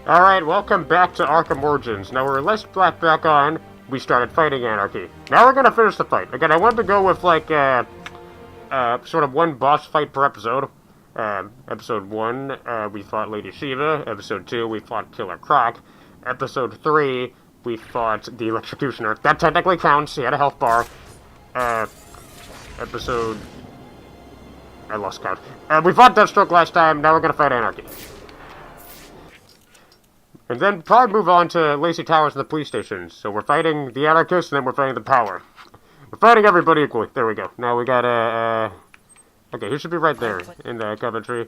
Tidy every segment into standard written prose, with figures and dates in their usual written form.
Alright, welcome back to Arkham Origins. Now we're less back on, we started fighting Anarchy. Now we're gonna finish the fight. Again, I wanted to go with like, sort of one boss fight per episode. Episode 1, we fought Lady Shiva. Episode 2, we fought Killer Croc. Episode 3, we fought the Electrocutioner. That technically counts, he had a health bar. Episode... I lost count. We fought Deathstroke last time, now we're gonna fight Anarchy. And then probably move on to Lacey Towers and the police stations. So we're fighting the Anarchists, and then we're fighting the Power. We're fighting everybody equally. There we go. Now we got okay, he should be right there in the Coventry.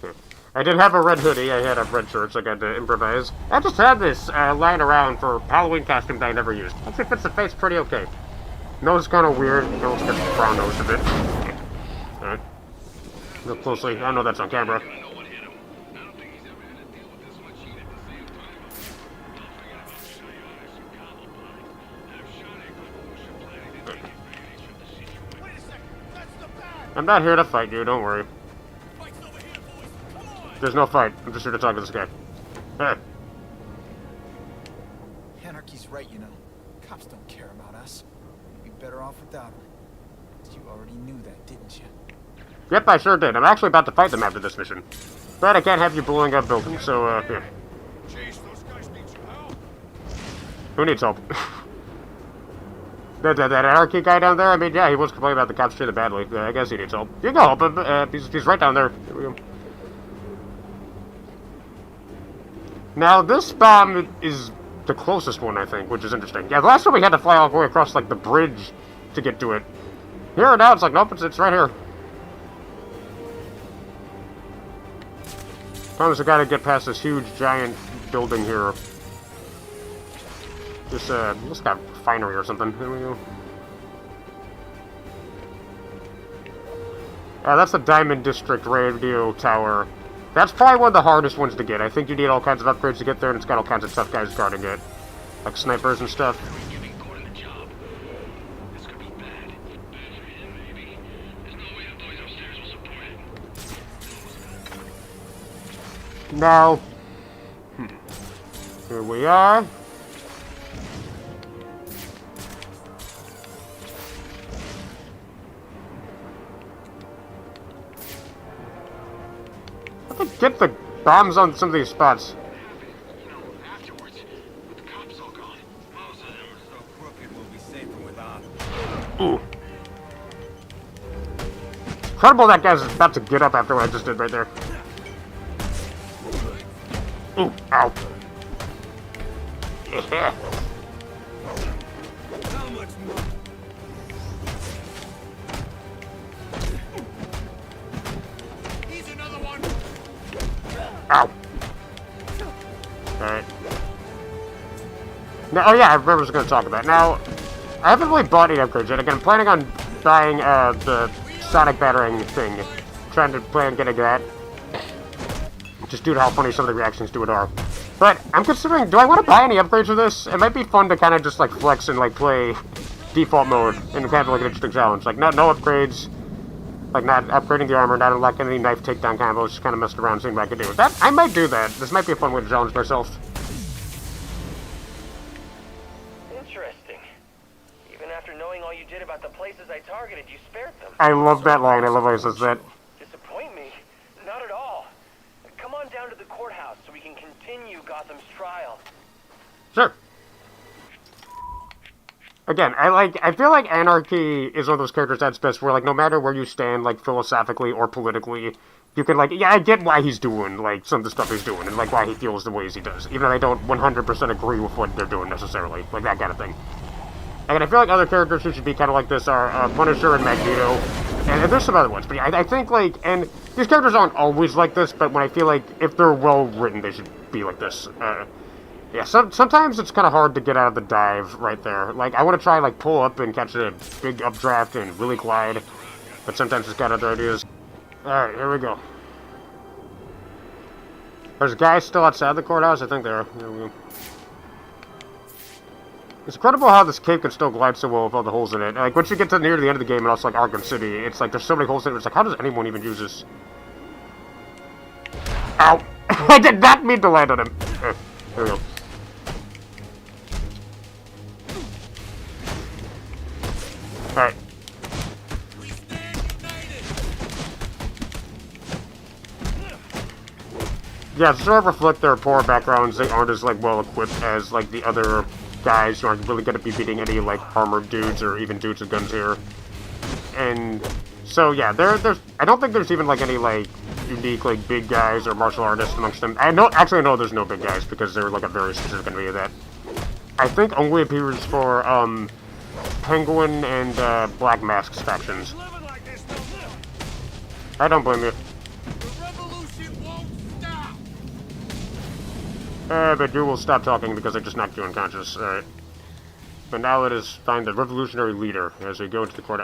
Okay. I didn't have a red hoodie. I had a red shirt, so I got to improvise. I just had this lying around for Halloween costume that I never used. Actually fits the face pretty okay. Nose kind of weird. Nose got the brown nose a bit. Okay. Alright. Look closely. I know that's on camera. I'm not here to fight you, don't worry. There's no fight. I'm just here to talk to this guy. Hey. Anarchy's right, you know. Cops don't care about us. We'd be better off without them. You already knew that, didn't you? Yep, I sure did. I'm actually about to fight them after this mission. But I can't have you blowing up buildings, so, here. Who needs help? That Anarchy guy down there, I mean, yeah, he was complaining about the cops treated badly. I guess he needs help. You can go help him. He's right down there. Here we go. Now, this bomb is the closest one, I think, which is interesting. Yeah, the last time we had to fly all the way across, like, the bridge to get to it. Here and now, it's like, nope, it's right here. Promise I gotta get past this huge, giant building here. This got refinery or something. Here we go. That's the Diamond District radio tower. That's probably one of the hardest ones to get. I think you need all kinds of upgrades to get there, and it's got all kinds of tough guys guarding it. Like snipers and stuff. Now, here we are. Get the bombs on some of these spots. Ooh. Incredible that guy's about to get up after what I just did right there. Ooh, ow. Yeah. Ow. Alright. Now, oh yeah, I remember I was going to talk about it. Now, I haven't really bought any upgrades yet. Again, I'm planning on buying the sonic battering thing. Trying to plan on getting that. Just due to how funny some of the reactions to it are. But I'm considering, do I want to buy any upgrades for this? It might be fun to kind of just like flex and like play default mode and kind of like an interesting challenge. Like no upgrades. Like, not upgrading the armor, not unlocking any knife takedown combos, just kind of messing around, seeing what I can do. That, I might do that. This might be a fun way to challenge myself. Interesting. Even after knowing all you did about the places I targeted, you spared them. I love that line. I love how he says that. Disappoint me? Not at all. Come on down to the courthouse so we can continue Gotham's trial. Sure. Again, I feel like Anarchy is one of those characters that's best where, like, no matter where you stand, like, philosophically or politically, you can, like, yeah, I get why he's doing, like, some of the stuff he's doing, and, like, why he feels the ways he does, even though I don't 100% agree with what they're doing, necessarily, like, that kind of thing. And I feel like other characters who should be kind of like this are Punisher and Magneto, and there's some other ones, but yeah, I think, like, and these characters aren't always like this, but when I feel like, if they're well-written, they should be like this. Yeah, sometimes it's kind of hard to get out of the dive right there. Like, I want to try, like, pull up and catch a big updraft and really glide, but sometimes it's got other ideas. Alright, here we go. There's guys still outside the courthouse? I think they are. Here we go. It's incredible how this cape can still glide so well with all the holes in it. Like, once you get to near the end of the game, and also, like, Arkham City, it's like, there's so many holes in it, it's like, how does anyone even use this? Ow! I did not mean to land on him. There we go. Alright. Yeah, to sort of reflect their poor backgrounds, they aren't as, like, well-equipped as, like, the other guys who aren't really gonna be beating any, like, armored dudes or even dudes with guns here. And so, yeah, there's... I don't think there's even, like, any, like, unique, like, big guys or martial artists amongst them. Actually, I know there's no big guys, because they're, like, a very specific enemy of that. I think only appears for, Penguin and, Black Mask's factions. I don't blame you. But you will stop talking because I just knocked you unconscious. Alright. But now let us find the revolutionary leader as we go into the court.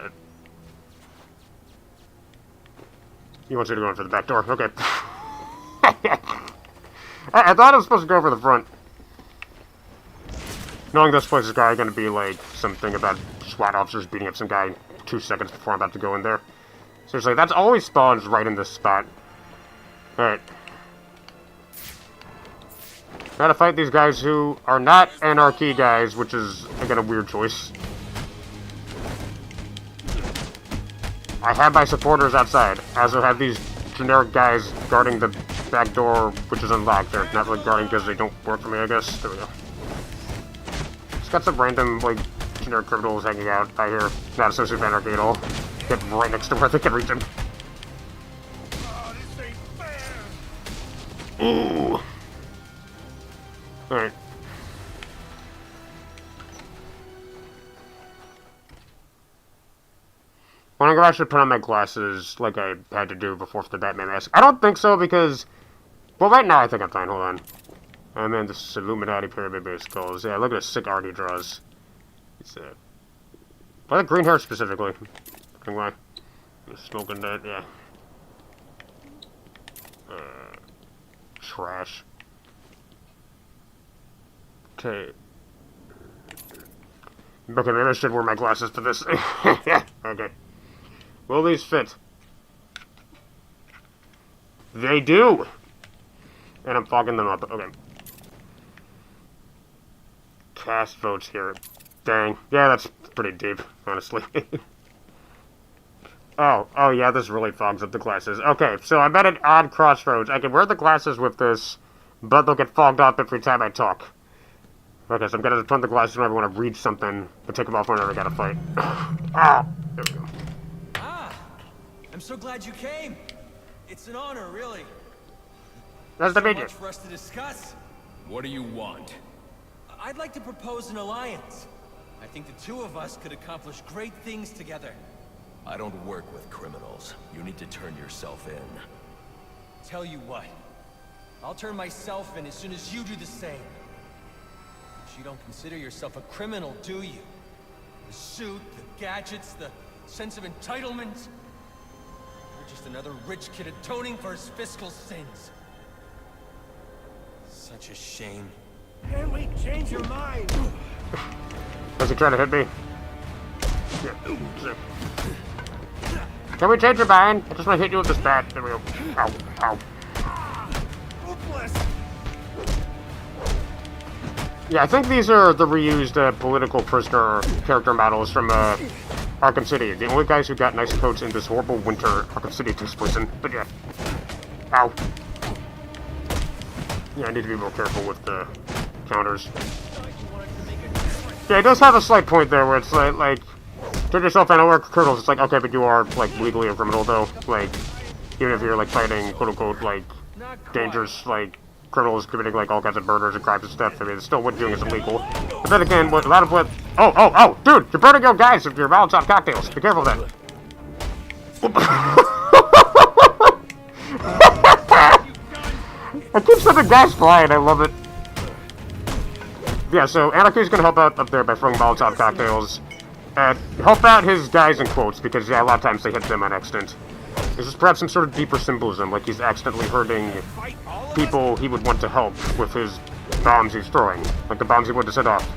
He wants you to go in for the back door. Okay. I thought I was supposed to go for the front. Knowing this place is probably going to be like something about SWAT officers beating up some guy 2 seconds before I'm about to go in there. Seriously, that's always spawns right in this spot. Alright. Gotta fight these guys who are not anarchy guys, which is, again, a weird choice. I have my supporters outside. I also have these generic guys guarding the back door, which is unlocked. They're not really guarding because they don't work for me, I guess. There we go. Just got some random, like, generic criminals hanging out out here. Not associated with anarchy at all. Get right next to where they can reach them. Oh, this ain't fair. Ooh. Alright. Wondering if I should put on my glasses like I had to do before for the Batman mask. I don't think so because... Well, right now I think I'm fine. Hold on. I'm in this Illuminati pyramid-based skulls. Yeah, look at the sick art he draws. It's I like green hair specifically. Fucking why? Smoking that, yeah. Trash. Okay. Okay, maybe I should wear my glasses for this. Yeah, okay. Will these fit? They do! And I'm fogging them up. Okay. Cast votes here. Dang. Yeah, that's pretty deep, honestly. Oh, yeah, this really fogs up the glasses. Okay, so I'm at an odd crossroads. I can wear the glasses with this, but they'll get fogged up every time I talk. Okay, so I'm gonna put on the glasses whenever I want to read something, but take them off whenever I gotta fight. Oh, there we go. Ah, I'm so glad you came. It's an honor, really. Nice to So meet you. much for us to discuss. What do you want? I'd like to propose an alliance. I think the two of us could accomplish great things together. I don't work with criminals. You need to turn yourself in. Tell you what, I'll turn myself in as soon as you do the same. But you don't consider yourself a criminal, do you? The suit, the gadgets, the sense of entitlement. You're just another rich kid atoning for his fiscal sins. Such a shame. Can we change your mind? Does he try to hit me? Yeah. Can we change your mind? I just want to hit you with this bat. There we go. Ow, ow. Hopeless. Yeah, I think these are the reused political prisoner character models from Arkham City. The only guys who got nice coats in this horrible winter Arkham City takes place in. But yeah. Ow. Yeah, I need to be more careful with the counters. Yeah, it does have a slight point there where it's like turn yourself in, I work criminals. It's like, okay, but you are, like, legally a criminal, though. Like, even if you're, like, fighting, quote-unquote, like, dangerous, like, criminals committing, like, all kinds of murders and crimes and stuff. I mean, it's still what you're doing is illegal. But then again, a lot of what... Oh, dude, you're burning your guys with your Molotov cocktails. Be careful of that. I keep sending gas flying, I love it. Yeah, so Anarchy's gonna help out up there by throwing Molotov cocktails. Help out his guys in quotes, because yeah, a lot of times they hit them on accident. This is perhaps some sort of deeper symbolism, like he's accidentally hurting people he would want to help with his bombs he's throwing. Like the bombs he wanted to set off.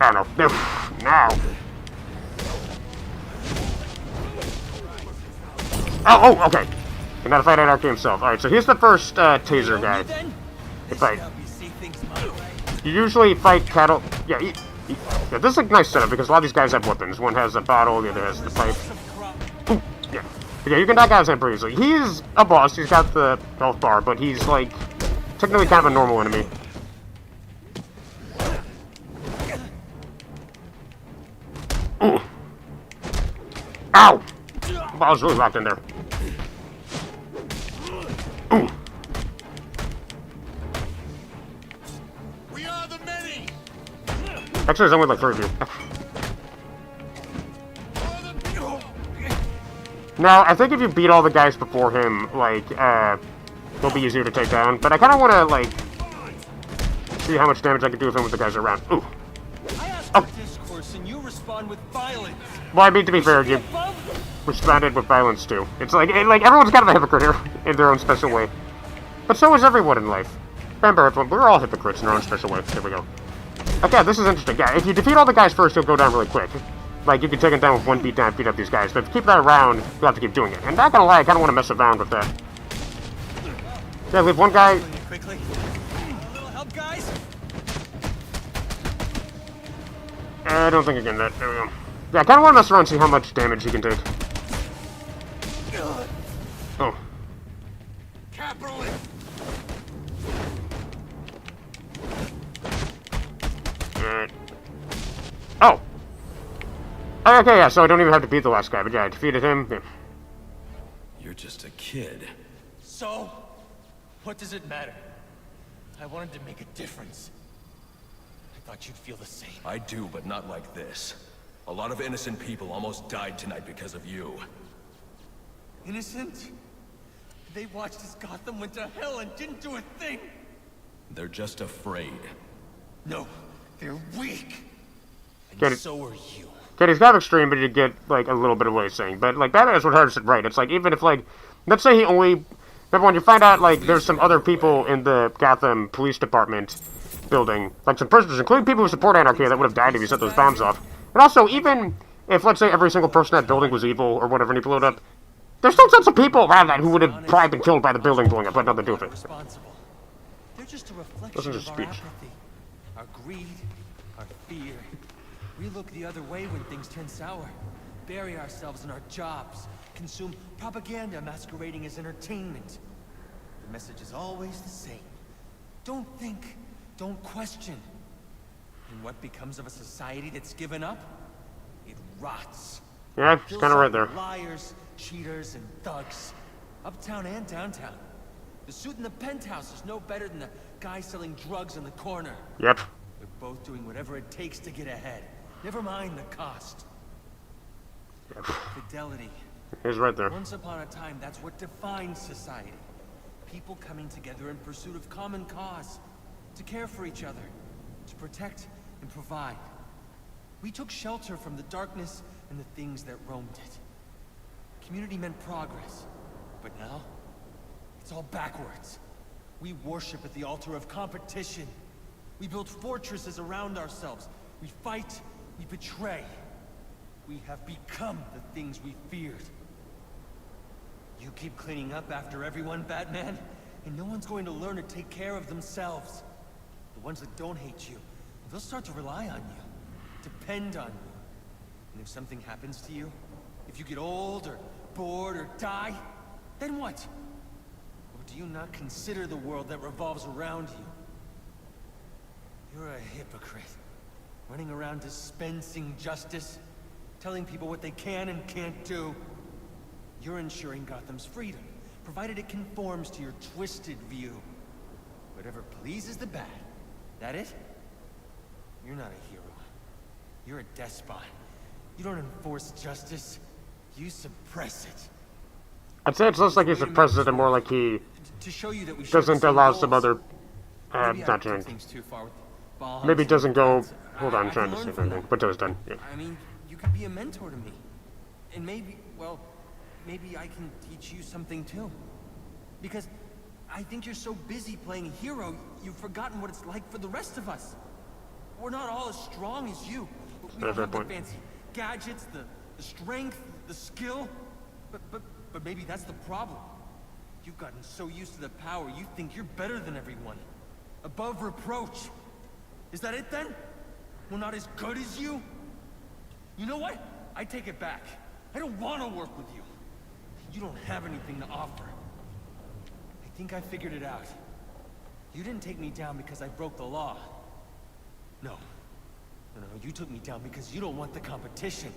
I don't know. Now. Oh, okay. And gotta fight Anarchy himself. Alright, so here's the first taser guy. This fight. help you see things my way. You usually fight cattle. Yeah, yeah, this is a nice setup because a lot of these guys have weapons. One has a bottle, the other has the pipe. Ooh, yeah. But yeah, you can knock out him pretty easily. He's a boss. He's got the health bar, but he's like technically kind of a normal enemy. Ooh. Ow! The ball's really locked in there. Ooh. We are the many. Actually, there's only like 3 of you. Now, I think if you beat all the guys before him, like, they'll be easier to take down. But I kind of want to, like, see how much damage I can do with him with the guys around. Ooh. I ask for discourse and you respond with violence. Well, I mean, to be fair, you responded with violence, too. It's like everyone's kind of a hypocrite here, in their own special way. But so is everyone in life. Remember, everyone, we're all hypocrites in our own special way. There we go. Okay, this is interesting. Yeah, if you defeat all the guys first, you'll go down really quick. Like, you can take them down with 1 beat down, beat up these guys. But if you keep that around, you'll have to keep doing it. And not gonna lie, I kinda wanna mess around with that. Yeah, leave one guy... Quickly. A little help, guys? I don't think I can that. There we go. Yeah, I kinda wanna mess around and see how much damage he can take. Oh. Capitalist. Alright. Oh! Okay, yeah, so I don't even have to beat the last guy, but yeah, I defeated him. Yeah. You're just a kid. So, what does it matter? I wanted to make a difference. I thought you'd feel the same. I do, but not like this. A lot of innocent people almost died tonight because of you. Innocent? They watched as Gotham went to hell and didn't do a thing! They're just afraid. No, they're weak! And Get it. so are you. Okay, he's kind of extreme, but you get, like, a little bit of what he's saying. But, like, Batman is what Harris said right. It's like, even if, like, let's say he only... Remember, when you find out, like, there's some other people in the Gotham Police Department building, like, some prisoners, including people who support anarchy, that would have died if you set those bombs off. And also, even if, let's say, every single person in that building was evil or whatever, and he blew it up, there's still some people around that who would have probably been killed by the building blowing up, but nothing to do with it. Responsible. They're just a reflection Listen to of our speech. apathy, our greed, our fear. We look the other way when things turn sour, bury ourselves in our jobs, consume propaganda masquerading as entertainment. The message is always the same. Don't think, don't question. And what becomes of a society that's given up? It rots. Yeah, he's kind of right there. Liars, cheaters, and thugs. Uptown and downtown. The suit in the penthouse is no better than the guy selling drugs in the corner. Yep. They're both doing whatever it takes to get ahead. Never mind the cost. Yep. Fidelity. He's right there. Once upon a time, that's what defined society. People coming together in pursuit of common cause. To care for each other. To protect and provide. We took shelter from the darkness and the things that roamed it. Community meant progress. But now, it's all backwards. We worship at the altar of competition. We build fortresses around ourselves. We fight, we betray. We have become the things we feared. You keep cleaning up after everyone, Batman, and no one's going to learn to take care of themselves. The ones that don't hate you, they'll start to rely on you, depend on you. And if something happens to you, if you get old or bored or die, then what? Or do you not consider the world that revolves around you? You're a hypocrite, running around dispensing justice, telling people what they can and can't do. You're ensuring Gotham's freedom, provided it conforms to your twisted view. Whatever pleases the bat. That it? You're not a hero. You're a despot. You don't enforce justice. You suppress it. I'd say it's less like he suppresses it and more like he To show you that we share the doesn't same allow goals. some other... Maybe I not took trying. things too far with ball Maybe hunts doesn't and go... guns. Hold on, I I'm trying can to learn see from anything. But it was done. Yeah. I mean, you could be a mentor to me. And maybe, well, maybe I can teach you something too. Because I think you're so busy playing a hero, you've forgotten what it's like for the rest of us. We're not all as strong as you. We don't Fair have the point. fancy gadgets, the strength, the skill. But maybe that's the problem. You've gotten so used to the power, you think you're better than everyone. Above reproach. Is that it then? We're not as good as you? You know what? I take it back. I don't want to work with you. You don't have anything to offer. I think I figured it out. You didn't take me down because I broke the law. No. No, you took me down because you don't want the competition.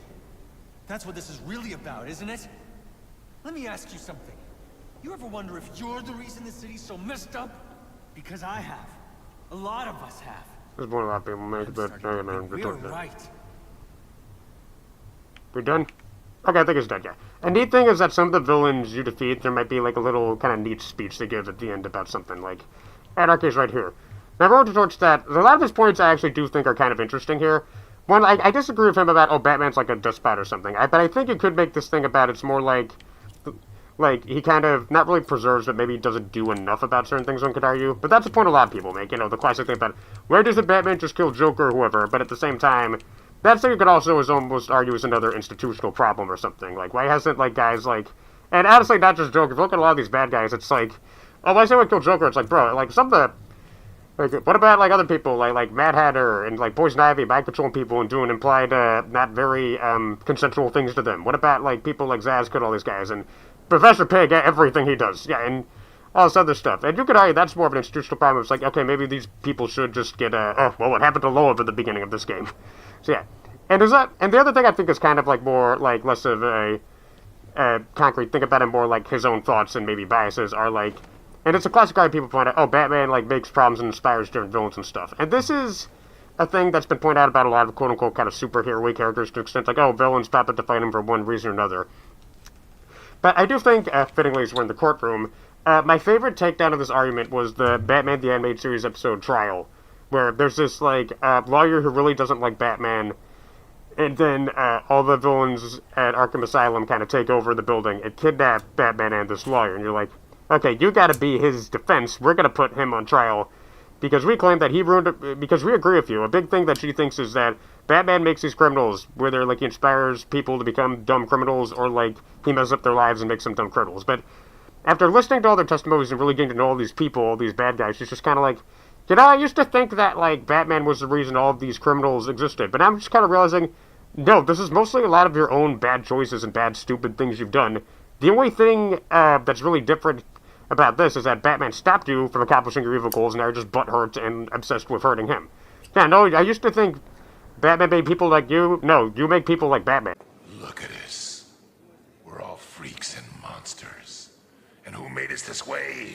That's what this is really about, isn't it? Let me ask you something. You ever wonder if you're the reason the city's so messed up? Because I have. A lot of us have. There's more a lot of people make, but We're right. We're done? Okay, I think it's done, yeah. A neat thing is that some of the villains you defeat, there might be like a little kind of neat speech they give at the end about something, like Anarchy's right here. Now, I wrote towards that. A lot of his points I actually do think are kind of interesting here. One, I disagree with him about, oh, Batman's like a despot or something. But I think you could make this thing about it's more like he kind of, not really preserves, but maybe doesn't do enough about certain things, one could argue. But that's a point a lot of people make, you know, the classic thing about, where does the Batman just kill Joker or whoever? But at the same time, that thing you could also almost argue is another institutional problem or something. Like, why hasn't, like, guys, like, and honestly, not just Joker, if you look at a lot of these bad guys, it's like, oh, why say we kill Joker? It's like, bro, like, some of the, like, what about, like, other people, like Mad Hatter and, like, Poison Ivy mind controlling people and doing implied, not very, consensual things to them? What about, like, people like Zsasz killed all these guys, and Professor Pig, everything he does, yeah, and all this other stuff. And you could argue that's more of an institutional problem. It's like, okay, maybe these people should just get, oh, well, what happened to Loeb at the beginning of this game? So, yeah. And the other thing I think is kind of, like, more, like, less of a concrete, think about it more like his own thoughts and maybe biases are, like, and it's a classic argument people point out, oh, Batman, like, makes problems and inspires different villains and stuff. And this is a thing that's been pointed out about a lot of quote-unquote kind of superhero-y characters to an extent, like, oh, villains pop up to fight him for one reason or another. But I do think, fittingly, as we're in the courtroom, my favorite takedown of this argument was the Batman the Animated Series episode Trial, where there's this, like, lawyer who really doesn't like Batman, and then all the villains at Arkham Asylum kind of take over the building and kidnap Batman and this lawyer, and you're like, okay, you gotta be his defense, we're gonna put him on trial, because we claim that he ruined it, because we agree with you. A big thing that she thinks is that Batman makes these criminals, whether, like, he inspires people to become dumb criminals, or, like, he messes up their lives and makes them dumb criminals. But after listening to all their testimonies and really getting to know all these people, all these bad guys, she's just kind of like, you know, I used to think that, like, Batman was the reason all of these criminals existed, but I'm just kind of realizing, no, this is mostly a lot of your own bad choices and bad, stupid things you've done. The only thing that's really different about this is that Batman stopped you from accomplishing your evil goals, and now you're just butthurt and obsessed with hurting him. Yeah, no, I used to think Batman made people like you. No, you make people like Batman. Look at us. We're all freaks and monsters. And who made us this way?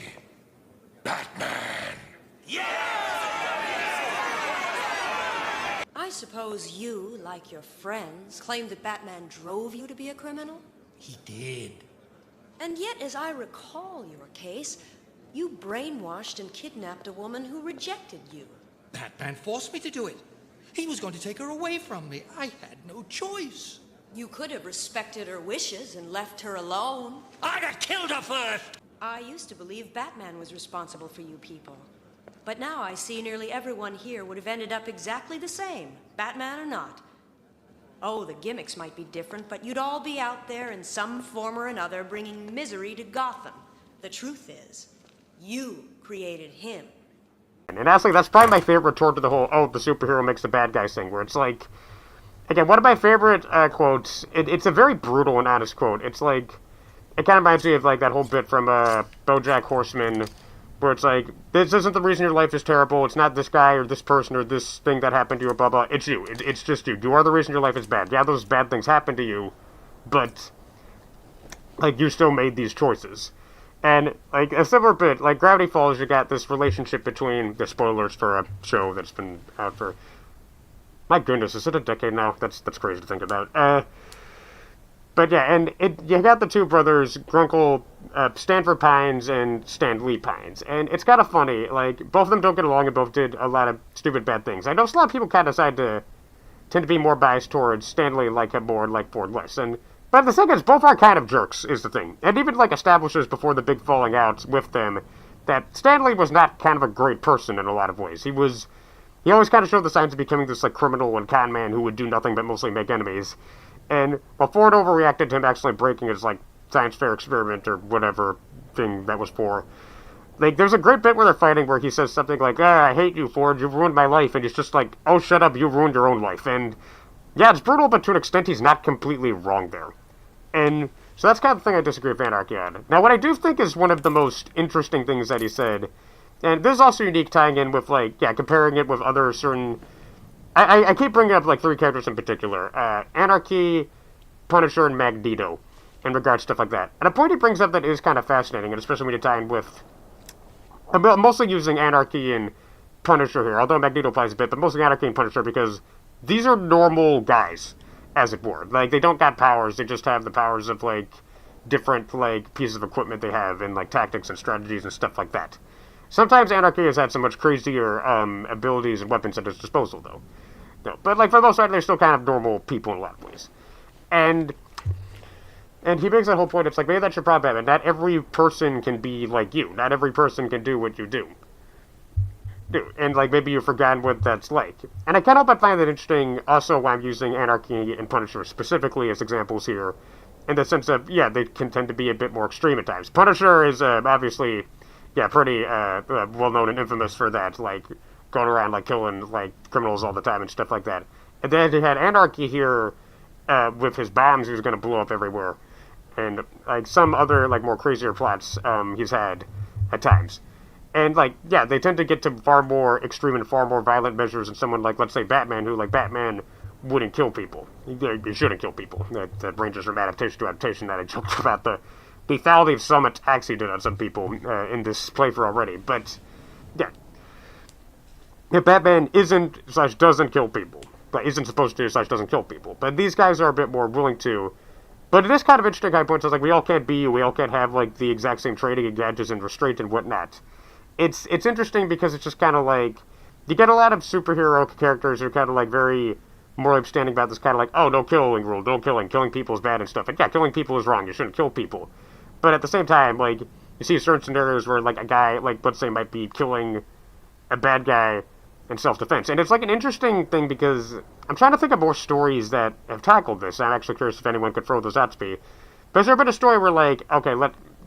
Batman! I suppose you, like your friends, claim that Batman drove you to be a criminal? He did. And yet, as I recall your case, you brainwashed and kidnapped a woman who rejected you. Batman forced me to do it. He was going to take her away from me. I had no choice. You could have respected her wishes and left her alone. I'd have killed her first! I used to believe Batman was responsible for you people. But now I see nearly everyone here would have ended up exactly the same, Batman or not. Oh, the gimmicks might be different, but you'd all be out there in some form or another bringing misery to Gotham. The truth is, you created him. And honestly, that's probably my favorite retort to the whole, oh, the superhero makes the bad guys thing, where it's like, again, one of my favorite quotes, it's a very brutal and honest quote. It's like, it kind of reminds me of, like, that whole bit from BoJack Horseman, where it's like, this isn't the reason your life is terrible, it's not this guy or this person or this thing that happened to you, blah, blah, it's you, it's just you. You are the reason your life is bad. Yeah, those bad things happen to you, but, like, you still made these choices. And, like, a similar bit, like, Gravity Falls, you got this relationship between, the spoilers for a show that's been out for, my goodness, is it a decade now? That's crazy to think about. But yeah, and you got the two brothers, Grunkle, Stanford Pines and Stan Lee Pines, and it's kind of funny, like, both of them don't get along and both did a lot of stupid bad things. I know a lot of people kind of tend to be more biased towards Stan Lee, like him more, like Ford less, but the thing is, both are kind of jerks, is the thing. And even, like, establishes before the big falling out with them, that Stan Lee was not kind of a great person in a lot of ways. He always kind of showed the signs of becoming this, like, criminal and con man who would do nothing but mostly make enemies. And while Ford overreacted to him actually breaking his, like, science fair experiment or whatever thing that was for, Like, there's a great bit where they're fighting where he says something like, I hate you, Ford, you've ruined my life, and he's just like, oh, shut up, you ruined your own life, and yeah, it's brutal, but to an extent, he's not completely wrong there. And so that's kind of the thing I disagree with Anarchy on. Now, what I do think is one of the most interesting things that he said, and this is also unique tying in with, like, yeah, comparing it with other certain... I keep bringing up, like, 3 characters in particular. Anarchy, Punisher, and Magneto, in regards to stuff like that. And a point he brings up that is kind of fascinating, and especially when you tie in with... I'm mostly using Anarchy and Punisher here, although Magneto plays a bit, but mostly Anarchy and Punisher because these are normal guys, as it were. Like, they don't got powers, they just have the powers of, like, different, like, pieces of equipment they have and, like, tactics and strategies and stuff like that. Sometimes Anarchy has had some much crazier abilities and weapons at his disposal, though. No, but, like, for the most part, they're still kind of normal people in a lot of ways. And he makes that whole point, it's like, maybe that's your problem, Batman. Not every person can be like you. Not every person can do what you do. And, like, maybe you've forgotten what that's like. And I can't help but find that interesting, also, why I'm using Anarchy and Punisher specifically as examples here, in the sense of, yeah, they can tend to be a bit more extreme at times. Punisher is, obviously, yeah, pretty well-known and infamous for that, like, going around, like, killing, like, criminals all the time and stuff like that. And then he had Anarchy here, with his bombs he was going to blow up everywhere. And, like, some other, like, more crazier plots he's had at times. And, like, yeah, they tend to get to far more extreme and far more violent measures than someone like, let's say, Batman, who, like, Batman wouldn't kill people. He shouldn't kill people. That ranges from adaptation to adaptation that I joked about the lethality of some attacks he did on some people in this playthrough already. But, yeah. Batman isn't/doesn't kill people. But isn't supposed to/doesn't kill people. But these guys are a bit more willing to. But it is kind of interesting how he points out, like, we all can't have, like, the exact same training and gadgets and restraint and whatnot. It's interesting because it's just kind of like, you get a lot of superhero characters who are kind of, like, very morally upstanding about this kind of like, oh, no killing rule, no killing people is bad and stuff. And yeah, killing people is wrong, you shouldn't kill people. But at the same time, like, you see certain scenarios where, like, a guy, like, let's say, might be killing a bad guy in self-defense. And it's, like, an interesting thing because I'm trying to think of more stories that have tackled this. I'm actually curious if anyone could throw those out to me. But has there been a story where, like, okay,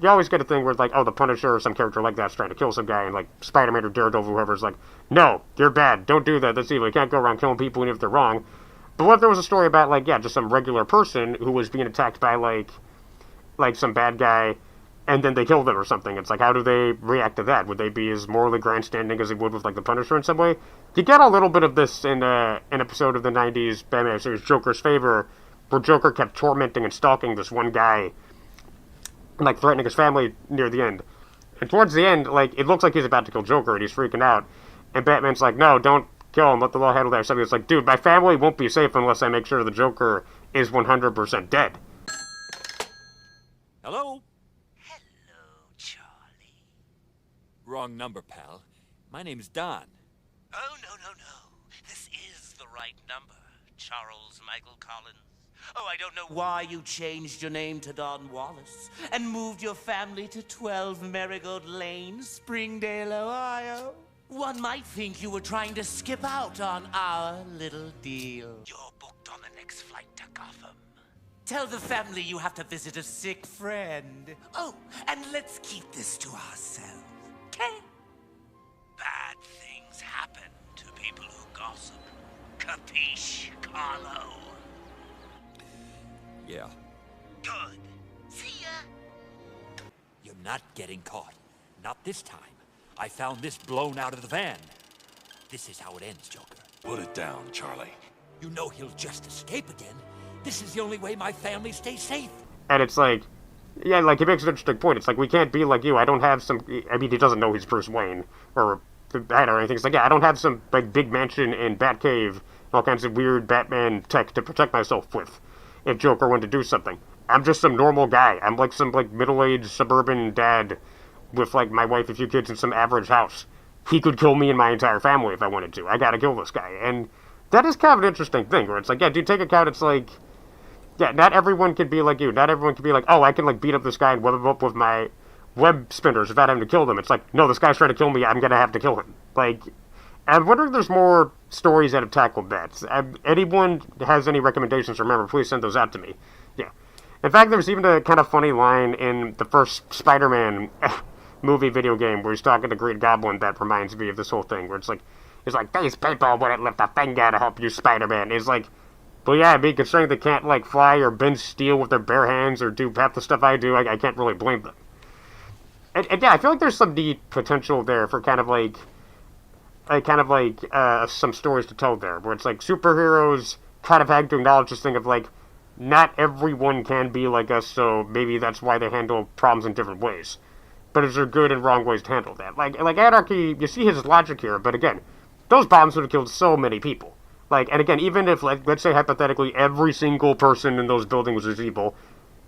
you always get a thing where, like, oh, the Punisher or some character like that's trying to kill some guy, and, like, Spider-Man or Daredevil, whoever's like, no, you're bad, don't do that, that's evil, you can't go around killing people even if they're wrong. But what if there was a story about, like, yeah, just some regular person who was being attacked by, like some bad guy, and then they killed them or something? It's like, how do they react to that? Would they be as morally grandstanding as they would with, like, the Punisher in some way? You get a little bit of this in an episode of the 90s Batman series, Joker's Favor, where Joker kept tormenting and stalking this one guy, like, threatening his family near the end. And towards the end, like, it looks like he's about to kill Joker, and he's freaking out. And Batman's like, no, don't kill him, let the law handle that. Something that's like, dude, my family won't be safe unless I make sure the Joker is 100% dead. Hello? Hello, Charlie. Wrong number, pal. My name's Don. Oh, no. This is the right number, Charles Michael Collins. Oh, I don't know why you changed your name to Don Wallace and moved your family to 12 Marigold Lane, Springdale, Ohio. One might think you were trying to skip out on our little deal. You're booked on the next flight to Gotham. Tell the family you have to visit a sick friend. Oh, and let's keep this to ourselves, okay? Bad things happen to people who gossip. Capiche, Carlo? Yeah. Good. See ya. You're not getting caught. Not this time. I found this blown out of the van. This is how it ends, Joker. Put it down, Charlie. You know he'll just escape again. This is the only way my family stays safe. And it's like, yeah, like, he makes an interesting point. It's like, we can't be like you. I don't have some, I mean, he doesn't know he's Bruce Wayne, or Bat or anything. It's like, yeah, I don't have some, like, big mansion in Batcave, all kinds of weird Batman tech to protect myself with if Joker wanted to do something. I'm just some normal guy. I'm like some, like, middle-aged suburban dad with, like, my wife, a few kids, in some average house. He could kill me and my entire family if I wanted to. I gotta kill this guy. And that is kind of an interesting thing, where it's like, yeah, dude, take account, it's like, yeah, not everyone can be like you. Not everyone can be like, oh, I can, like, beat up this guy and web him up with my web spinners without having to kill them. It's like, no, this guy's trying to kill me, I'm gonna have to kill him. Like, I'm wondering if there's more stories that have tackled that. Anyone has any recommendations, remember, please send those out to me. Yeah. In fact, there's even a kind of funny line in the first Spider-Man movie video game where he's talking to Green Goblin that reminds me of this whole thing, where it's like, these people wouldn't lift a finger to help you, Spider-Man. It's like, well, yeah, being considering they can't, like, fly or bend steel with their bare hands or do half the stuff I do, I can't really blame them. And yeah, I feel like there's some neat potential there for kind of some stories to tell there, where it's like superheroes kind of having to acknowledge this thing of like, not everyone can be like us, so maybe that's why they handle problems in different ways. But is there good and wrong ways to handle that? Like Anarchy, you see his logic here, but again, those bombs would have killed so many people. Like, and again, even if, like, let's say hypothetically every single person in those buildings was evil,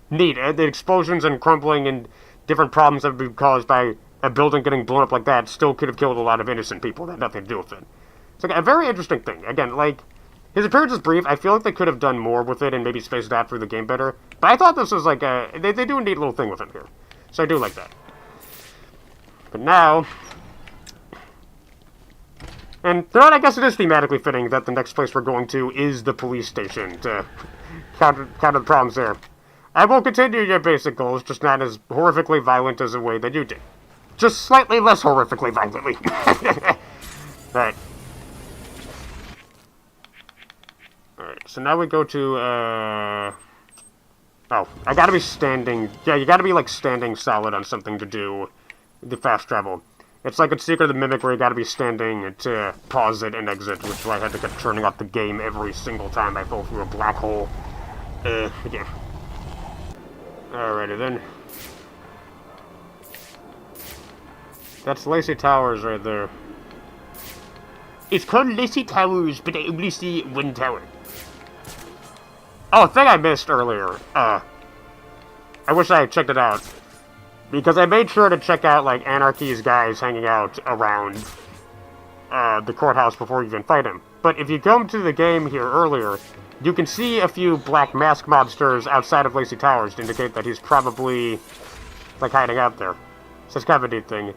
the explosions and crumbling and different problems that would be caused by a building getting blown up like that still could have killed a lot of innocent people that had nothing to do with it. It's like a very interesting thing. Again, like, his appearance is brief. I feel like they could have done more with it and maybe spaced it out through the game better. But I thought this was like they do a neat little thing with him here. So I do like that. But now, and throughout, I guess it is thematically fitting that the next place we're going to is the police station to counter the problems there. I will continue your basic goals, just not as horrifically violent as the way that you did. Just slightly less horrifically violently. Alright. Alright, so now we go to, oh, I gotta be standing, yeah, you gotta be, like, standing solid on something to do the fast travel. It's like a Secret of the Mimic where you gotta be standing to pause it and exit, which is why I had to keep turning off the game every single time I fall through a black hole. Yeah. Alrighty then. That's Lacey Towers right there. It's called Lacey Towers, but I only see one tower. Oh, a thing I missed earlier. I wish I had checked it out. Because I made sure to check out, like, Anarchy's guys hanging out around the courthouse before you even fight him. But if you come to the game here earlier, you can see a few black mask mobsters outside of Lacey Towers to indicate that he's probably, like, hiding out there. So it's kind of a neat thing.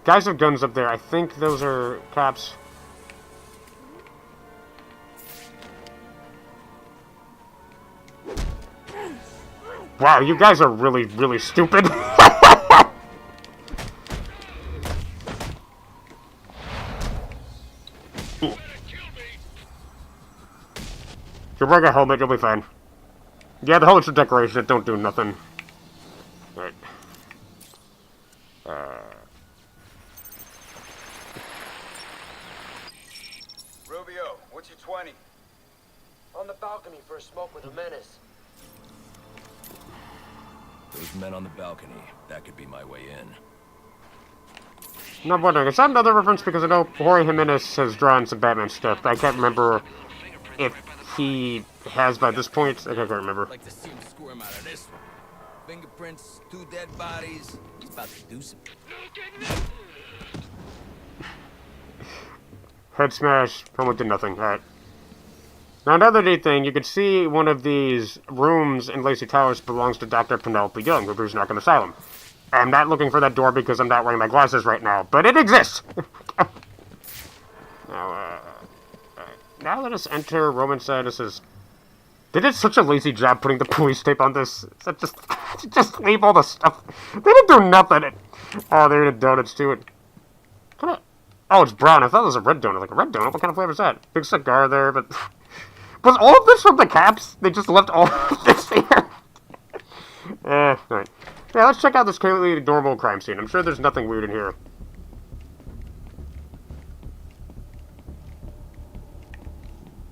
Guys have guns up there. I think those are cops. Wow, you guys are really, really stupid. If you're wearing a helmet, you'll be fine. Yeah, the helmet's a decoration. It don't do nothing. Right. Rubio, what's your 20? On the balcony for a smoke with a menace. Those men on the balcony, that could be my way in. I'm wondering, is that another reference? Because I know Jorge Jimenez has drawn some Batman stuff, but I can't remember if he has by this point. I can't remember. I'd like to see him squirm out of this one. Fingerprints, 2 dead bodies. He's about to do something. Head smash, almost did nothing. Alright. Now another neat thing, you can see one of these rooms in Lacey Towers belongs to Dr. Penelope Young, who lives in Arkham Asylum. I'm not looking for that door because I'm not wearing my glasses right now, but it exists! Now let us enter Roman Sinuses. They did such a lazy job putting the police tape on this. So just leave all the stuff. They didn't do nothing. Oh, they did donuts to it. Oh, it's brown. I thought it was a red donut. Like a red donut? What kind of flavor is that? Big cigar there, but... Was all of this from the caps? They just left all of this here? Alright. Yeah, let's check out this completely normal crime scene. I'm sure there's nothing weird in here.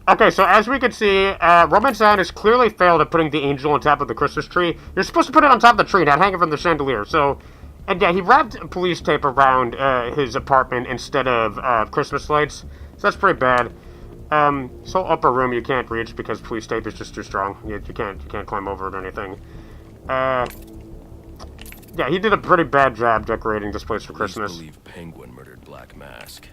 Okay, so as we can see, Roman Sign has clearly failed at putting the angel on top of the Christmas tree. You're supposed to put it on top of the tree, not hang it from the chandelier. So, and yeah, he wrapped police tape around his apartment instead of Christmas lights. So that's pretty bad. This whole upper room you can't reach because police tape is just too strong. You can't climb over it or anything. Yeah, he did a pretty bad job decorating this place for Christmas. I believe Penguin murdered Black Mask,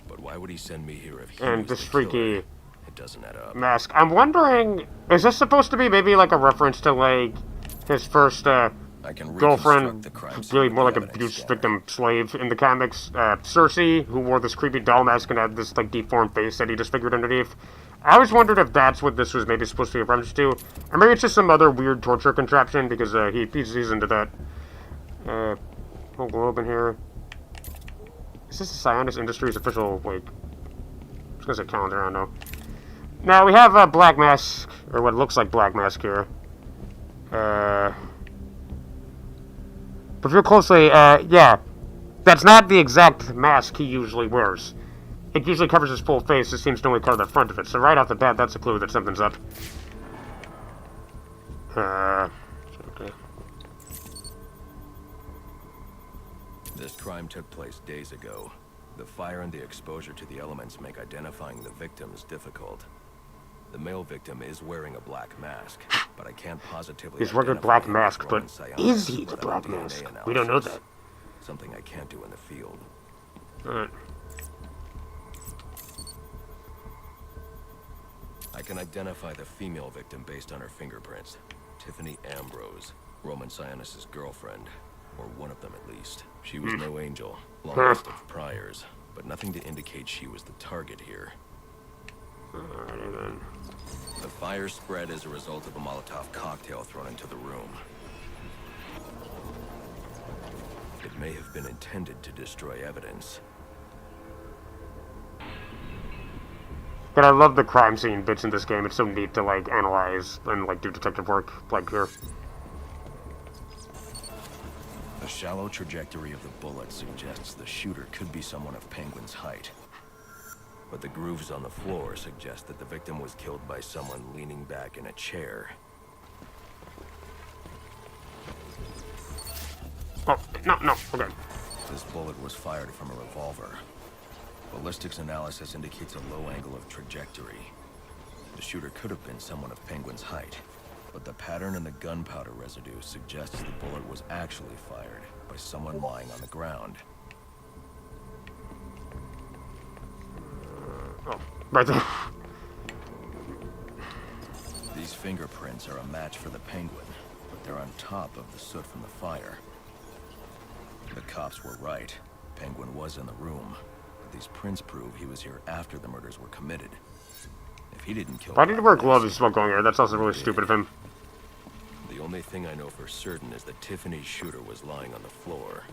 but why would he send me here if he and was this the freaky killer? It doesn't add up. Mask. I'm wondering, is this supposed to be maybe like a reference to like his first girlfriend, really more like a abuse victim slave in the comics, Cersei, who wore this creepy doll mask and had this like deformed face that he disfigured underneath. I always wondered if that's what this was maybe supposed to be a reference to, or maybe it's just some other weird torture contraption because he's into that. Whole globe in here. Is this Sionis Industries official, like... I was gonna say calendar, I don't know. Now, we have a Black Mask, or what looks like Black Mask here. But if you look closely, yeah. That's not the exact mask he usually wears. It usually covers his full face, it seems to only cover the front of it. So right off the bat, that's a clue that something's up. Okay. This crime took place days ago. The fire and the exposure to the elements make identifying the victims difficult. The male victim is wearing a black mask, but I can't positively He's wearing a identify black him mask, as but Roman Sionis is he the without black DNA mask? analysis. We don't know that. Something I can't do in the field. Alright. I can identify the female victim based on her fingerprints. Tiffany Ambrose, Roman Sionis' girlfriend. Or one of them at least. She was no angel, long list of priors, but nothing to indicate she was the target here. Alrighty then. The fire spread as a result of a Molotov cocktail thrown into the room. It may have been intended to destroy evidence. But I love the crime scene bits in this game. It's so neat to, like, analyze and, like, do detective work, like here. The shallow trajectory of the bullet suggests the shooter could be someone of Penguin's height. But the grooves on the floor suggest that the victim was killed by someone leaning back in a chair. Oh, no, okay. This bullet was fired from a revolver. Ballistics analysis indicates a low angle of trajectory. The shooter could have been someone of Penguin's height, but the pattern in the gunpowder residue suggests the bullet was actually fired by someone lying on the ground. Oh, right there. These fingerprints are a match for the Penguin, but they're on top of the soot from the fire. The cops were right. Penguin was in the room. But these prints prove he was here after the murders were committed. If he didn't kill... Why did he wear gloves and smoke going here? That's also really stupid of him. The only thing I know for certain is that Tiffany's shooter was lying on the floor.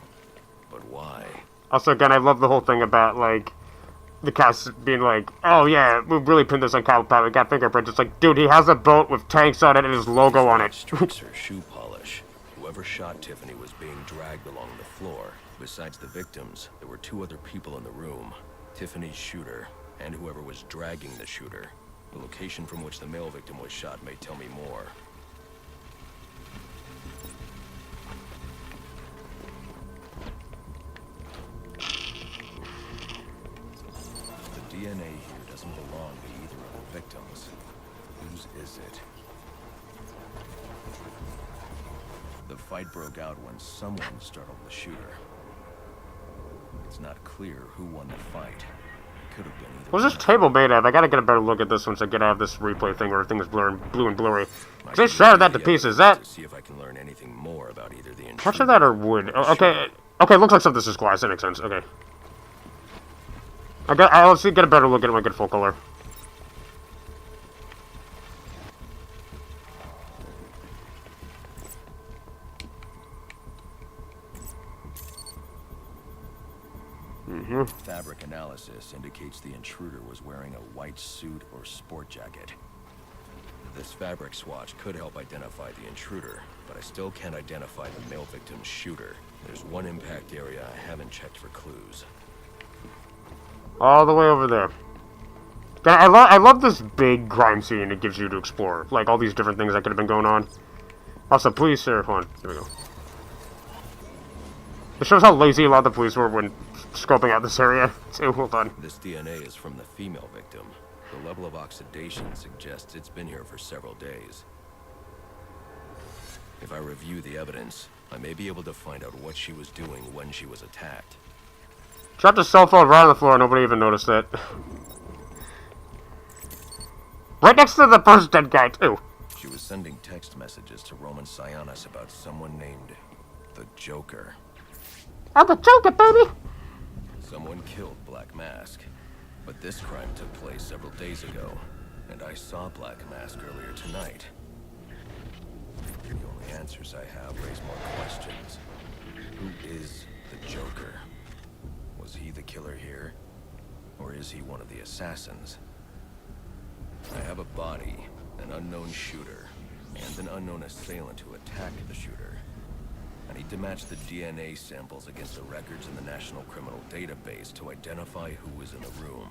But why? Also, again, I love the whole thing about, like, the cops being like, oh yeah, we really pinned this on Kyle Powell, we got fingerprints. It's like, dude, he has a boat with tanks on it and his logo on it. Stripes or shoe polish. Whoever shot Tiffany was being dragged along the floor. Besides the victims, there were two other people in the room. Tiffany's shooter, and whoever was dragging the shooter. The location from which the male victim was shot may tell me more. The DNA here doesn't belong to either of the victims. Whose is it? The fight broke out when someone startled the shooter. It's not clear who won the fight. It could have been either. What's this table made of? I gotta get a better look at this once I get out of this replay thing where things blue and blurry. They shattered that to pieces. That... See if I can learn anything more about either the intruder. Touch of that or wood? Oh, okay, okay, looks like some of this is glass. That makes sense. Okay. Let's see, get a better look at it when I get full color. Fabric analysis indicates the intruder was wearing a white suit or sport jacket. This fabric swatch could help identify the intruder, but I still can't identify the male victim's shooter. There's one impact area I haven't checked for clues. All the way over there. I love this big crime scene it gives you to explore. Like, all these different things that could have been going on. Also, police, sir. Hold on. Here we go. It shows how lazy a lot of the police were when scoping out this area, too. Hold on. This DNA is from the female victim. The level of oxidation suggests it's been here for several days. If I review the evidence, I may be able to find out what she was doing when she was attacked. Dropped a cell phone right on the floor, nobody even noticed it. Right next to the first dead guy, too. She was sending text messages to Roman Sionis about someone named the Joker. I'm the Joker, baby! Someone killed Black Mask. But this crime took place several days ago, and I saw Black Mask earlier tonight. The only answers I have raise more questions. Who is The Joker. Was he the killer here? Or is he one of the assassins? I have a body, an unknown shooter, and an unknown assailant who attacked the shooter. I need to match the DNA samples against the records in the National Criminal Database to identify who was in the room.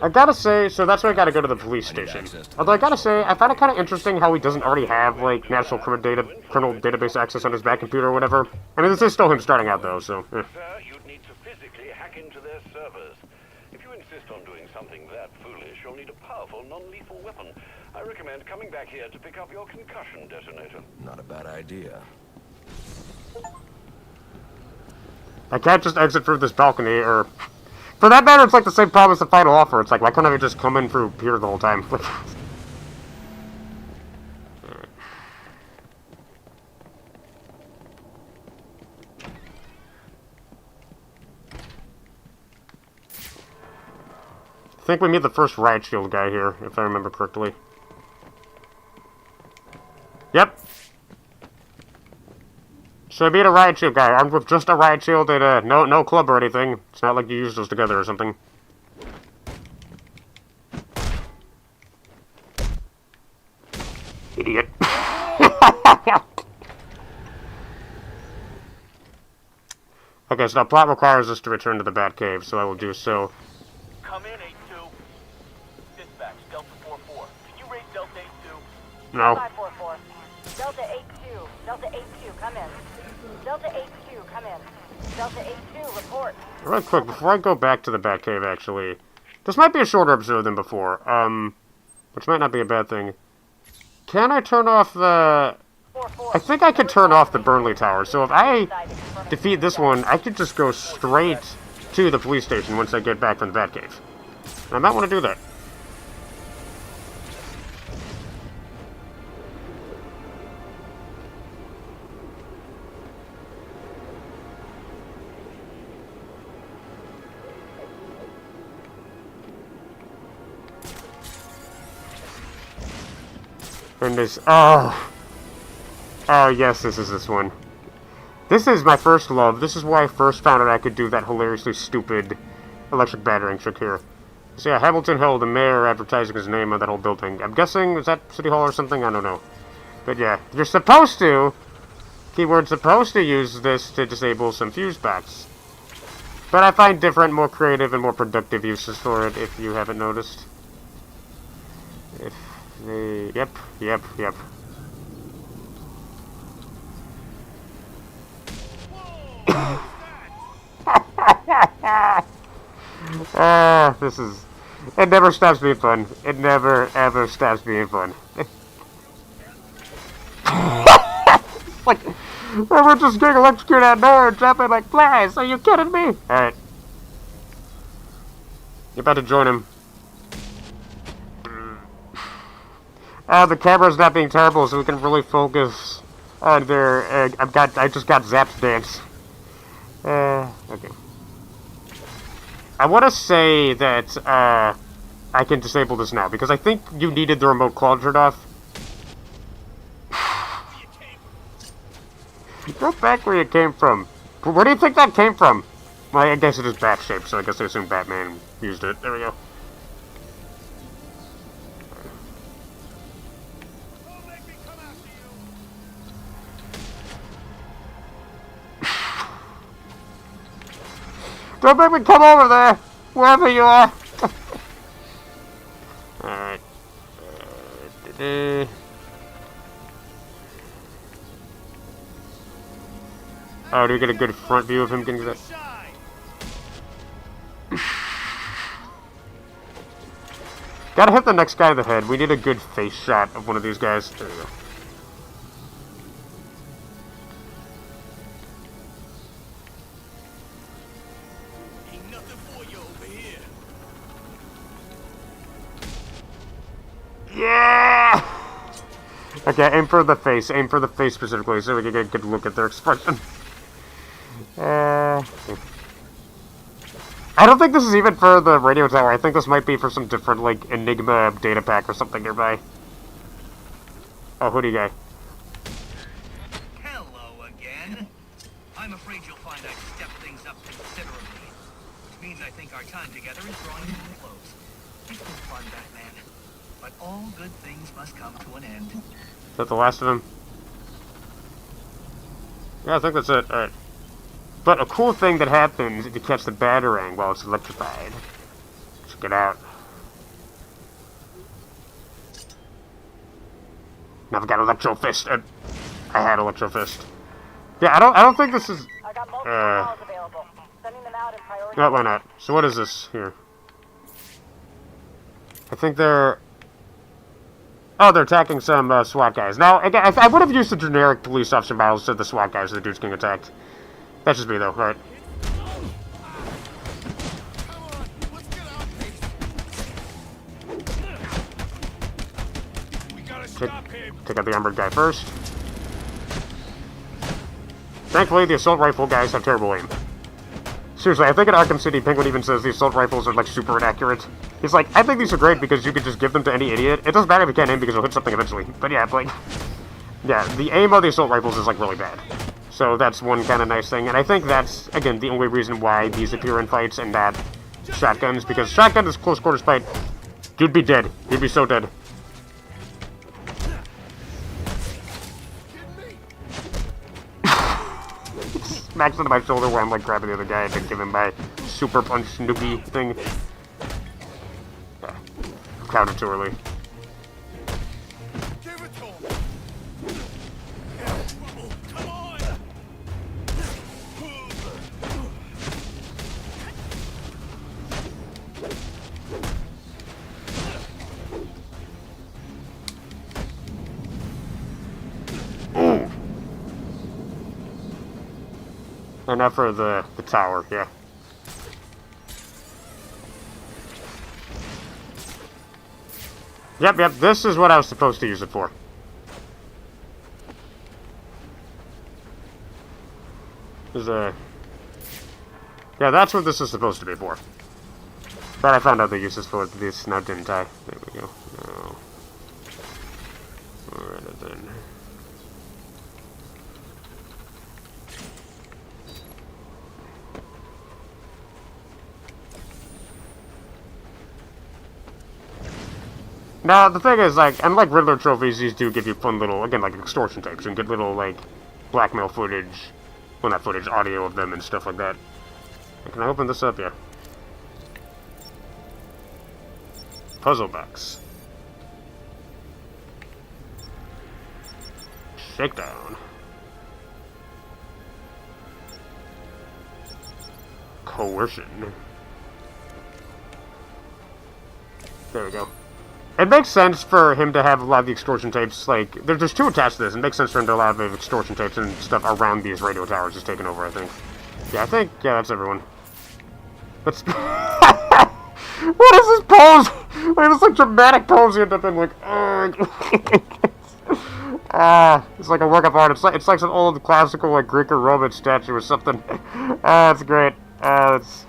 I gotta say, so that's why I gotta go to the police station. Although I gotta say, I find it kind of interesting how he doesn't already have, like, National Criminal Database access on his back computer or whatever. I mean, this is still him starting out, though, so... Sir, you'd need to physically hack into their servers. If you insist on doing something that foolish, you'll need a powerful, non-lethal weapon. I recommend coming back here to pick up your concussion detonator. Not a bad idea. I can't just exit through this balcony, or... For that matter, it's like the same problem as the final offer. It's like, why couldn't I just come in through here the whole time? I think we meet the first riot shield guy here, if I remember correctly. Yep. So I beat a riot shield guy, armed with just a riot shield and no club or anything. It's not like you use those together or something. Idiot. Okay, so the plot requires us to return to the Batcave, so I will do so. Come in, 8-2. Dispatch, Delta 4-4. Can you raise Delta 8-2? No. 544. Delta 8-2. Delta 8-2, come in. Delta 8-2, come in. Delta 8-2, report. Real quick, before I go back to the Batcave, actually, this might be a shorter episode than before, which might not be a bad thing. Can I turn off the... I think I could turn off the Burnley Tower, so if I defeat this one, I could just go straight to the police station once I get back from the Batcave. And I might want to do that. And this, oh, yes, this is this one. This is my first love. This is why I first found out I could do that hilariously stupid electric battering trick here. So yeah, Hamilton Hill, the mayor advertising his name on that whole building. I'm guessing, is that City Hall or something? I don't know. But yeah, you're supposed to, keyword supposed to use this to disable some fuse box. But I find different, more creative, and more productive uses for it, if you haven't noticed. Yep. This is... It never stops being fun. It never, ever stops being fun. Like, we're just getting electrocuted out there and jumping like flies. Are you kidding me? Alright. You're about to join him. The camera's not being terrible, so we can really focus on their... I just got zapped dance. Okay. I want to say that, I can disable this now, because I think you needed the remote claw turned off. Go back where you came from. Where do you think that came from? Well, I guess it is bat shaped, so I guess I assume Batman used it. There we go. Don't make me come over there, wherever you are. Alright. Oh, do we get a good front view of him getting that? Gotta hit the next guy in the head. We need a good face shot of one of these guys. There we go. Yeah! Okay, aim for the face. Aim for the face specifically so we can get a good look at their expression. I don't think this is even for the radio tower. I think this might be for some different, like, Enigma data pack or something nearby. Oh, hoodie guy. Hello again. means I think our time together is drawing to a close. It's been fun, Batman. But all good things must come to an end. Is that the last of them? Yeah, I think that's it. Alright. But a cool thing that happens if you catch the Batarang while it's electrified. Check it out. Now I've got Electro Fist. I had Electro Fist. Yeah, I don't think this is. I got multiple calls available. Sending them out in priority. No, why not? So what is this here? I think they're. Oh, they're attacking some SWAT guys. Now, again, I would have used the generic police officer battles to the SWAT guys so the dude's getting attacked. That's just me, though. Alright. Take out the armored guy first. Thankfully, the assault rifle guys have terrible aim. Seriously, I think in Arkham City, Penguin even says the assault rifles are, like, super inaccurate. He's like, I think these are great because you could just give them to any idiot. It doesn't matter if you can't aim because you'll hit something eventually. But yeah, like, yeah, the aim of the assault rifles is, like, really bad. So that's one kind of nice thing. And I think that's, again, the only reason why these appear in fights and not shotguns. Because shotgun is close quarters fight. You'd be dead. You'd be so dead. Smacks into my shoulder where I'm like grabbing the other guy and then give him my super punch noogie thing. Yeah. Counted too early. Enough for the tower, yeah. Yep, this is what I was supposed to use it for. Yeah, that's what this is supposed to be for. But I found out the uses for this now, didn't I? There we go. No. Alright then. Now, the thing is, like, unlike Riddler trophies, these do give you fun little, again, like, extortion tapes, and get little, like, blackmail footage, well, not footage, audio of them and stuff like that. Can I open this up? Yeah. Puzzle box. Shakedown. Coercion. There we go. It makes sense for him to have a lot of the extortion tapes, like, there's two attached to this. It makes sense for him to have a lot of extortion tapes and stuff around these radio towers just taken over, I think. Yeah, that's everyone. That's... What is this pose? Like, this, like, dramatic pose you end up in, like, it's like a work of art. It's like some old classical, like, Greek or Roman statue or something. That's great. That's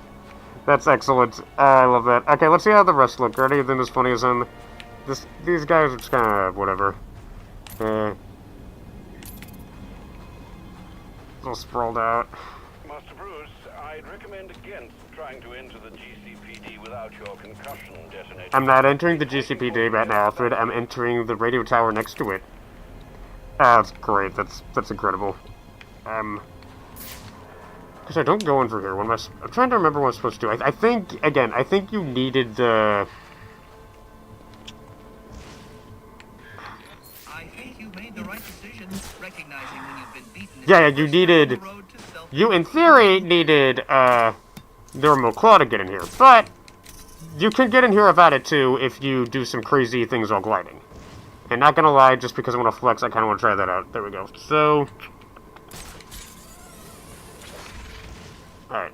excellent. I love that. Okay, let's see how the rest look. Are anything as funny as him? These guys are just kind of whatever. A little sprawled out. Master Bruce, I'd recommend against trying to enter the GCPD without your concussion detonator. I'm not entering the GCPD right now, Alfred. I'm entering the radio tower next to it. That's great. That's incredible. Because I don't go in for here. I'm trying to remember what I'm supposed to do. I think you needed the... I think you made the right decision, recognizing when you've been beaten. Yeah, you needed... You, in theory, needed, the remote claw to get in here. But, you can get in here without it, too, if you do some crazy things while gliding. And not gonna lie, just because I want to flex, I kind of want to try that out. There we go. So... Alright.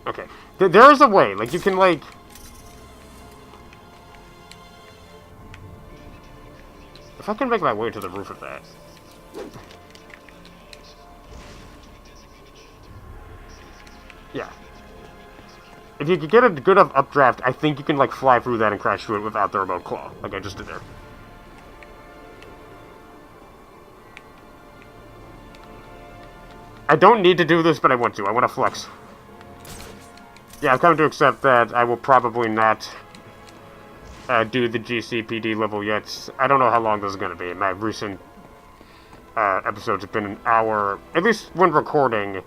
Okay. There is a way. Like, you can, like... If I can make my way to the roof of that... Yeah. If you could get a good enough updraft, I think you can, like, fly through that and crash through it without the remote claw, like I just did there. I don't need to do this, but I want to. I want to flex. Yeah, I've come to accept that I will probably not do the GCPD level yet. I don't know how long this is going to be. My recent episodes have been an hour, at least when recording.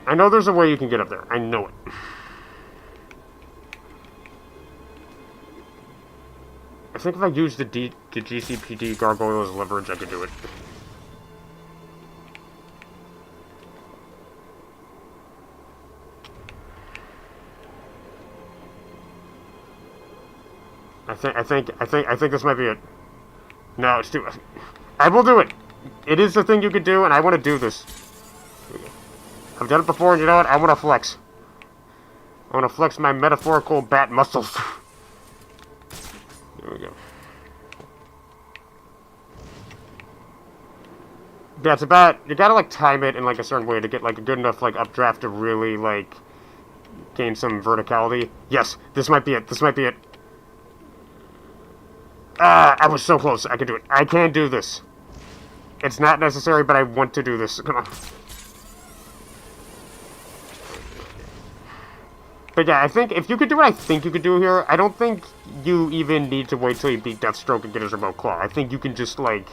I know there's a way you can get up there. I know it. I think if I use the GCPD gargoyle as leverage, I could do it. I think this might be it. No, it's too. I will do it. It is the thing you could do, and I want to do this. I've done it before, and you know what? I want to flex. I want to flex my metaphorical bat muscles. There we go. Yeah, it's about, you gotta like time it in like a certain way to get like a good enough like updraft to really like gain some verticality. Yes, this might be it. This might be it. I was so close. I can do it. I can do this. It's not necessary, but I want to do this. Come on. But yeah, I think if you could do what I think you could do here, I don't think you even need to wait till you beat Deathstroke and get his remote claw. I think you can just, like,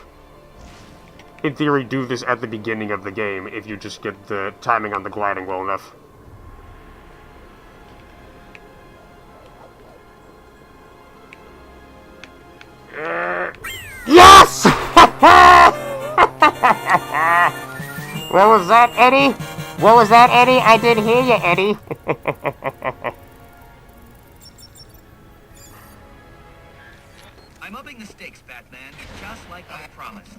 in theory, do this at the beginning of the game if you just get the timing on the gliding well enough. Yes! What was that, Eddie? What was that, Eddie? I did hear you, Eddie. I'm upping the stakes, Batman, just like I promised.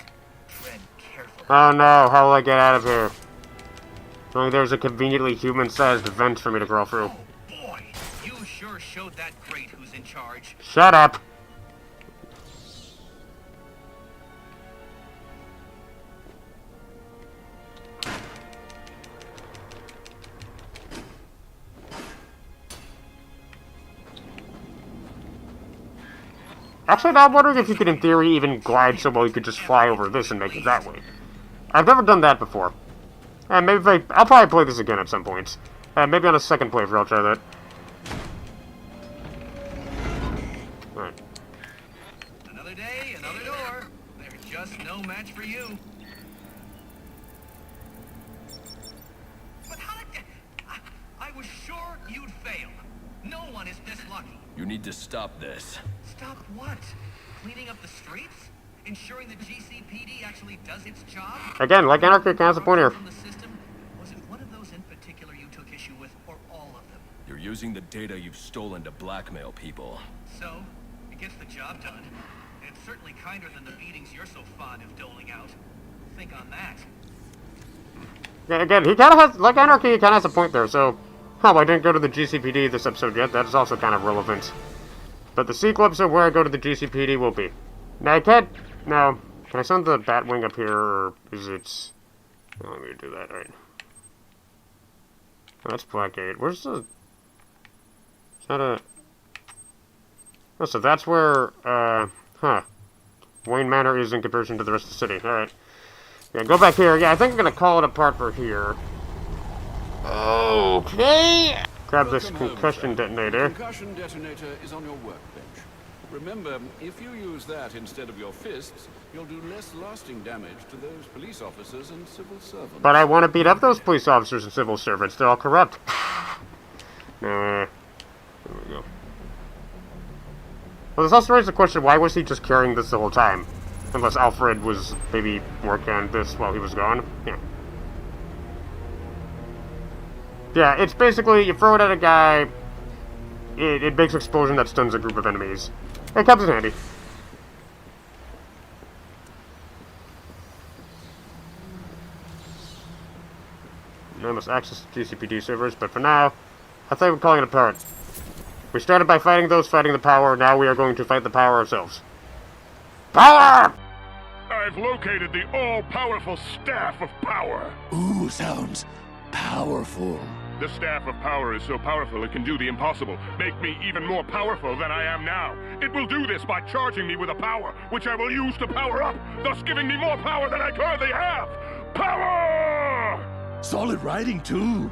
Tread carefully. Oh no, how will I get out of here? Only there's a conveniently human-sized vent for me to crawl through. Oh boy, you sure showed that great who's in charge. Shut up! Actually, now I'm wondering if you could, in theory, even glide so well you could just fly over this and make it that way. I've never done that before. Maybe if I'll probably play this again at some point. Maybe on a second playthrough I'll try that. Alright. Another day, another door. They're just no match for you. But how did... I was sure you'd fail. No one is this lucky. You need to stop this. Stop what? Cleaning up the streets? Ensuring the GCPD actually does its job? Again, like Anarchy has a point here. Was it one of those in particular you took issue with, or all of them? You're using the data you've stolen to blackmail people. So, it gets the job done. And it's certainly kinder than the beatings you're so fond of doling out. Think on that. Yeah, again, he kind of has, like Anarchy, he kind of has a point there, so... I didn't go to the GCPD this episode yet, that is also kind of relevant. But the sequel episode where I go to the GCPD will be. Now, I can't... Now, can I send the Batwing up here, or is it... Oh, let me do that, right. Oh, that's Blackgate. Where's the... Is that a... Oh, so that's where, Wayne Manor is in comparison to the rest of the city. Alright. Yeah, go back here. Yeah, I think I'm gonna call it apart for here. Okay. Grab this concussion detonator. Concussion detonator is on your workbench. Remember, if you use that instead of your fists, you'll do less lasting damage to those police officers and civil servants. But I want to beat up those police officers and civil servants. They're all corrupt. There we go. Well, this also raises the question, why was he just carrying this the whole time? Unless Alfred was maybe working on this while he was gone. Yeah. Yeah, it's basically, you throw it at a guy, it makes an explosion that stuns a group of enemies. It comes in handy. I must access GCPD servers, but for now, I think we're calling it apart. We started by fighting those fighting the power, now we are going to fight the power ourselves. Power! I've located the all-powerful staff of power. Ooh, sounds powerful. The Staff of Power is so powerful it can do the impossible. Make me even more powerful than I am now. It will do this by charging me with a power, which I will use to power up, thus giving me more power than I currently have! Power! Solid writing, too.